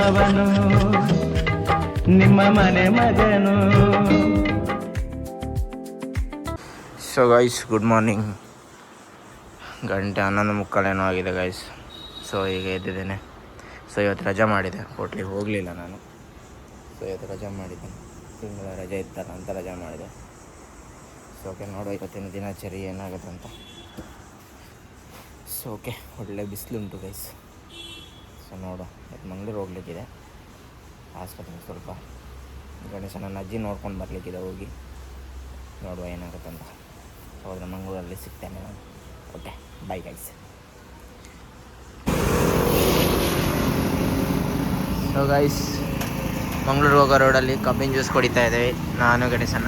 ಅವನು ನಿಮ್ಮ ಮನೆ ಮಗನು. So guys good morning. ಗಂಟೆ 11:45 ಆಗಿದೆ ಗೈಸ್. ಸೊ ಈಗ ಎದ್ದಿದ್ದೇನೆ. ಸೊ ಇವತ್ತು ರಜೆ ಮಾಡಿದೆ, ಹೋಟ್ಲಿಗೆ ಹೋಗಲಿಲ್ಲ ನಾನು. ಸೊ ಇವತ್ತು ರಜೆ ಮಾಡಿದ್ದೆ, ತಿಂಗಳ ರಜೆ ಇತ್ತಲ್ಲ ಅಂತ ರಜೆ ಮಾಡಿದೆ. ಸೊ ಓಕೆ, ನೋಡುವ ಇವತ್ತಿನ ದಿನಚರಿ ಏನಾಗುತ್ತೆ ಅಂತ. ಸೊ ಓಕೆ, ಒಳ್ಳೆ ಬಿಸಿಲುಂಟು ಗೈಸ್. ಸೊ ನೋಡುವ, ಇವತ್ತು ಮಂಗಳೂರು ಹೋಗ್ಲಿಕ್ಕಿದೆ. ಆಸ್ಪತ್ರೆಗೆ ಸ್ವಲ್ಪ ಗಣೇಶನ ಅಜ್ಜಿ ನೋಡ್ಕೊಂಡು ಬರಲಿಕ್ಕಿದೆ, ಹೋಗಿ ನೋಡುವ ಏನಾಗುತ್ತೆ ಅಂತ. ಹೋದರೆ ಮಂಗಳೂರಲ್ಲಿ ಸಿಗ್ತೇನೆ ನಾನು. Okay, bye guys. So guys, Mangaluru ಹೋಗೋ ರೋಡಲ್ಲಿ ಕಬ್ಬಿನ ಜ್ಯೂಸ್ ಕುಡಿತಾ ಇದ್ದೇವೆ ನಾನು ಗಣೇಶನ.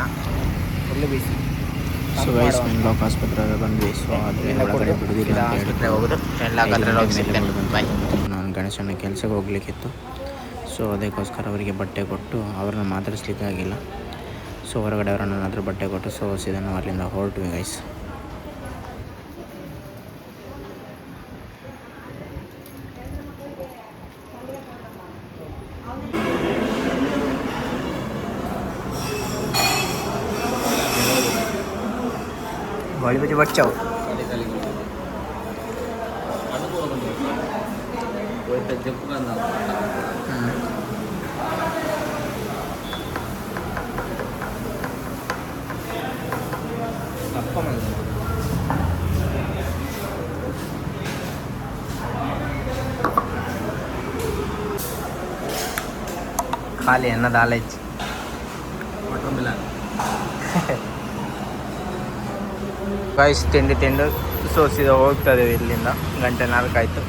ಒಳ್ಳೆ ಬಿಸಿ. ಸೊ ಗೈಸ್, ಮೆನ್ಲಾಕ್ ಆಸ್ಪತ್ರೆ ಬಂದ್ವಿ. ಸೊ ಆದರೆ ಒಳಗಡೆ ಬಿಡುವುದಿಲ್ಲ ಅಂತ ಆಸ್ಪತ್ರೆ ಹೋಗೋದು, ಹೋಗಿ ಸಿಗ್ತೇನೆ. ಬೈ. ನಾನು ಗಣೇಶನ ಕೆಲಸಕ್ಕೆ ಹೋಗ್ಲಿಕ್ಕಿತ್ತು. ಸೊ ಅದಕ್ಕೋಸ್ಕರ ಅವರಿಗೆ ಬಟ್ಟೆ ಕೊಟ್ಟು ಅವ್ರನ್ನ ಮಾತಾಡಿಸ್ಲಿಕ್ಕೆ ಆಗಿಲ್ಲ. ಸೊ ಹೊರಗಡೆ ಅವರನ್ನಾದ್ರೂ ಬಟ್ಟೆ ಕೊಟ್ಟು ಸೊ ಸೀದಾ ನಾವು ಅಲ್ಲಿಂದ ಹೊರಟ್ವಿ ಗೈಸ್. ಗೋಳಿ ಬಜ್ಜಿ ಬಚ್ಚಾವು ಖಾಲಿ ಅನ್ನದ ಆಲೈಚ್ ಗೈಸ್. ತಿಂಡು ಸೋಸಿದ ಹೋಗ್ತದೆ ಇಲ್ಲಿಂದ. ಗಂಟೆ 4 ಆಯಿತು.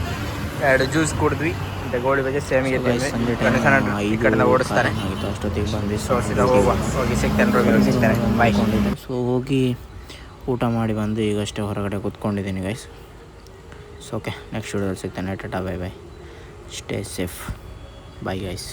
2 ಜ್ಯೂಸ್ ಕುಡಿದ್ವಿ, ಮತ್ತು ಗೋಳಿ ಬಜೆ ಸೇಮಿಗೆ ಈ ಕಡೆಯಿಂದ ಓಡಿಸ್ತಾರೆ. ಅಷ್ಟೊತ್ತಿಗೆ ಬಂದು ಸೋಸಿದ ಹೋಗಿ ಸಿಗ್ತಾರೆ. ಬೈ. ಸೊ ಹೋಗಿ ಊಟ ಮಾಡಿ ಬಂದು ಈಗಷ್ಟೇ ಹೊರಗಡೆ ಕೂತ್ಕೊಂಡಿದ್ದೀನಿ ಗೈಸ್. ಸೊ ಓಕೆ, ನೆಕ್ಸ್ಟ್ ವಿಡಿಯೋದಲ್ಲಿ ಸಿಗ್ತಾನೆ. Tata, bye bye, stay safe, bye guys.